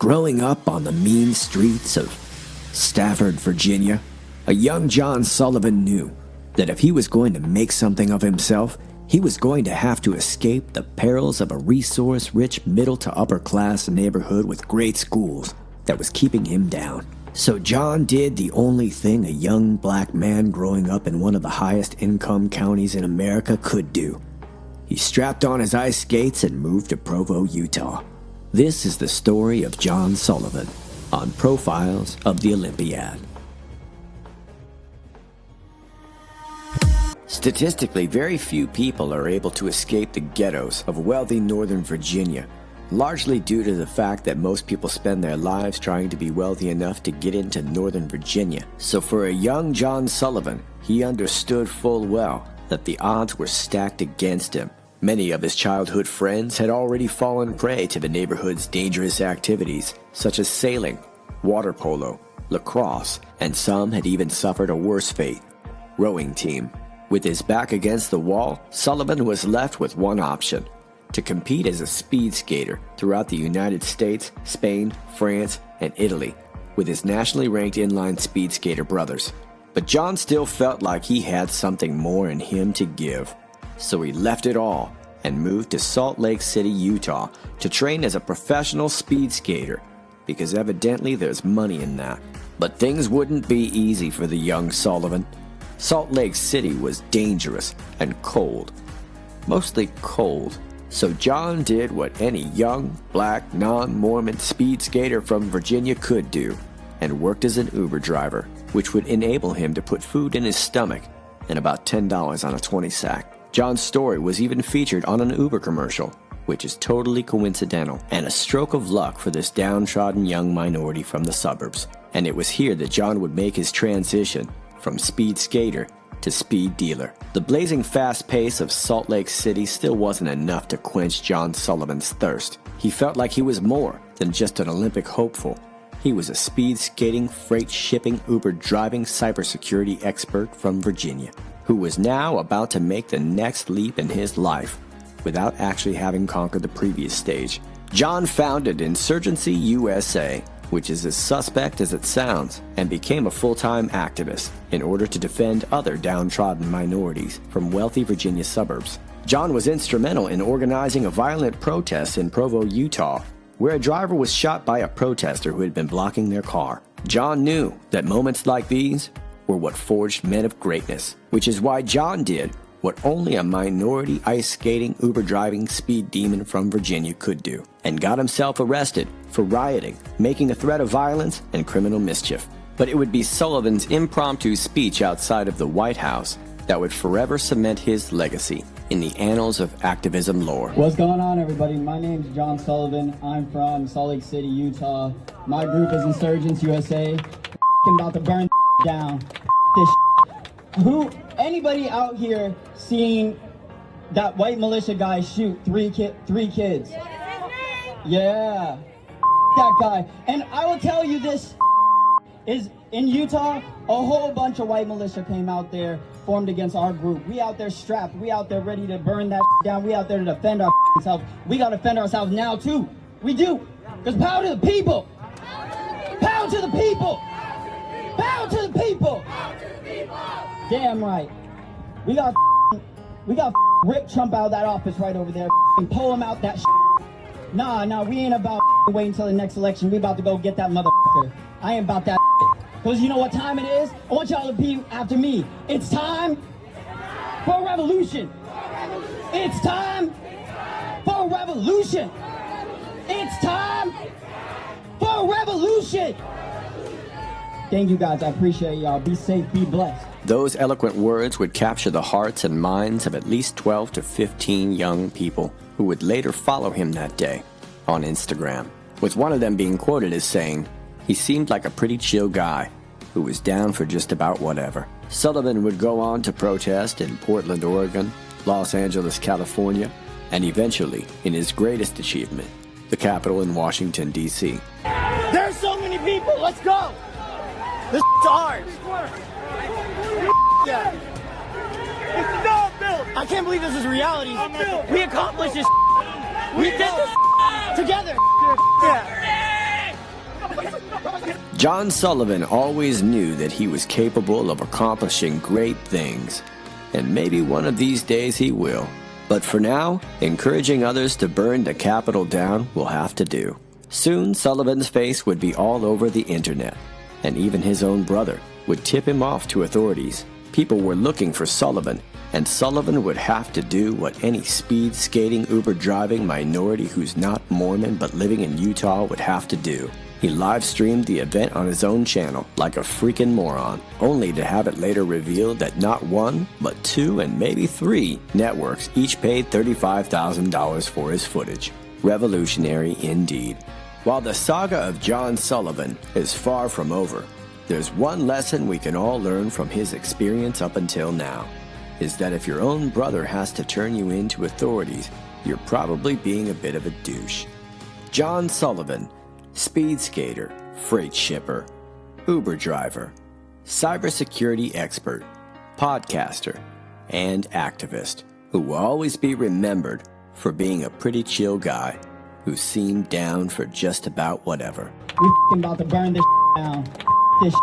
Growing up on the mean streets of Stafford, Virginia, a young John Sullivan knew that if he was going to make something of himself, he was going to have to escape the perils of a resource-rich middle to upper-class neighborhood with great schools that was keeping him down. So John did the only thing a young black man growing up in one of the highest income counties in America could do. He strapped on his ice skates and moved to Provo, Utah. This is the story of John Sullivan on Profiles of the Olympiad. Statistically, very few people are able to escape the ghettos of wealthy Northern Virginia, largely due to the fact that most people spend their lives trying to be wealthy enough to get into Northern Virginia. So for a young John Sullivan, he understood full well that the odds were stacked against him. Many of his childhood friends had already fallen prey to the neighborhood's dangerous activities, such as sailing, water polo, lacrosse, and some had even suffered a worse fate: rowing team. With his back against the wall, Sullivan was left with one option: to compete as a speed skater throughout the United States, Spain, France, and Italy with his nationally ranked inline speed skater brothers. But John still felt like he had something more in him to give. So he left it all and moved to Salt Lake City, Utah to train as a professional speed skater, because evidently there's money in that. But things wouldn't be easy for the young Sullivan. Salt Lake City was dangerous and cold. Mostly cold. So John did what any young, black, non-Mormon speed skater from Virginia could do, and worked as an Uber driver, which would enable him to put food in his stomach and about $10 on a 20-sack. John's story was even featured on an Uber commercial, which is totally coincidental and a stroke of luck for this downtrodden young minority from the suburbs. And it was here that John would make his transition from speed skater to speed dealer. The blazing fast pace of Salt Lake City still wasn't enough to quench John Sullivan's thirst. He felt like he was more than just an Olympic hopeful. He was a speed skating, freight shipping, Uber driving, cybersecurity expert from Virginia, who was now about to make the next leap in his life without actually having conquered the previous stage. John founded Insurgency USA, which is as suspect as it sounds, and became a full-time activist in order to defend other downtrodden minorities from wealthy Virginia suburbs. John was instrumental in organizing a violent protest in Provo, Utah, where a driver was shot by a protester who had been blocking their car. John knew that moments like these were what forged men of greatness, which is why John did what only a minority ice-skating, Uber-driving speed demon from Virginia could do, and got himself arrested for rioting, making a threat of violence, and criminal mischief. But it would be Sullivan's impromptu speech outside of the White House that would forever cement his legacy in the annals of activism lore. What's going on, everybody? My name's John Sullivan. I'm from Salt Lake City, Utah. My group is Insurgents USA. About to burn down. This anybody out here seen that white militia guy shoot three kids? Yeah, that guy. And I will tell you, this is in Utah. A whole bunch of white militia came out there, formed against our group. We out there strapped. We out there ready to burn that down. We out there to defend ourselves. We got to defend ourselves now too. We do. Because power to the people. Power to the people. Power to the people. Damn right. We got Rip Trump out of that office right over there and pull him out that Nah, we ain't about waiting until the next election. We about to go get that motherfucker. I ain't about that. Because you know what time it is? I want y'all to be after me. It's time for a revolution. It's time for a revolution. It's time for a revolution. Thank you guys, I appreciate y'all. Be safe, be blessed. Those eloquent words would capture the hearts and minds of at least 12 to 15 young people who would later follow him that day on Instagram, with one of them being quoted as saying, "He seemed like a pretty chill guy who was down for just about whatever." Sullivan would go on to protest in Portland, Oregon, Los Angeles, California, and eventually, in his greatest achievement, the Capitol in Washington, D.C. There's so many people, let's go! This is ours! Yeah. I can't believe this is reality. We accomplished this. We did this together. Yeah. John Sullivan always knew that he was capable of accomplishing great things, and maybe one of these days he will. But for now, encouraging others to burn the Capitol down will have to do. Soon, Sullivan's face would be all over the internet, and even his own brother would tip him off to authorities. People were looking for Sullivan, and Sullivan would have to do what any speed skating, Uber driving minority who's not Mormon but living in Utah would have to do. He live streamed the event on his own channel like a freaking moron, only to have it later revealed that not one, but two and maybe three networks each paid $35,000 for his footage. Revolutionary indeed. While the saga of John Sullivan is far from over, there's one lesson we can all learn from his experience up until now, is that if your own brother has to turn you in to authorities, you're probably being a bit of a douche. John Sullivan, speed skater, freight shipper, Uber driver, cybersecurity expert, podcaster, and activist, who will always be remembered for being a pretty chill guy who seemed down for just about whatever. We about to burn this down. This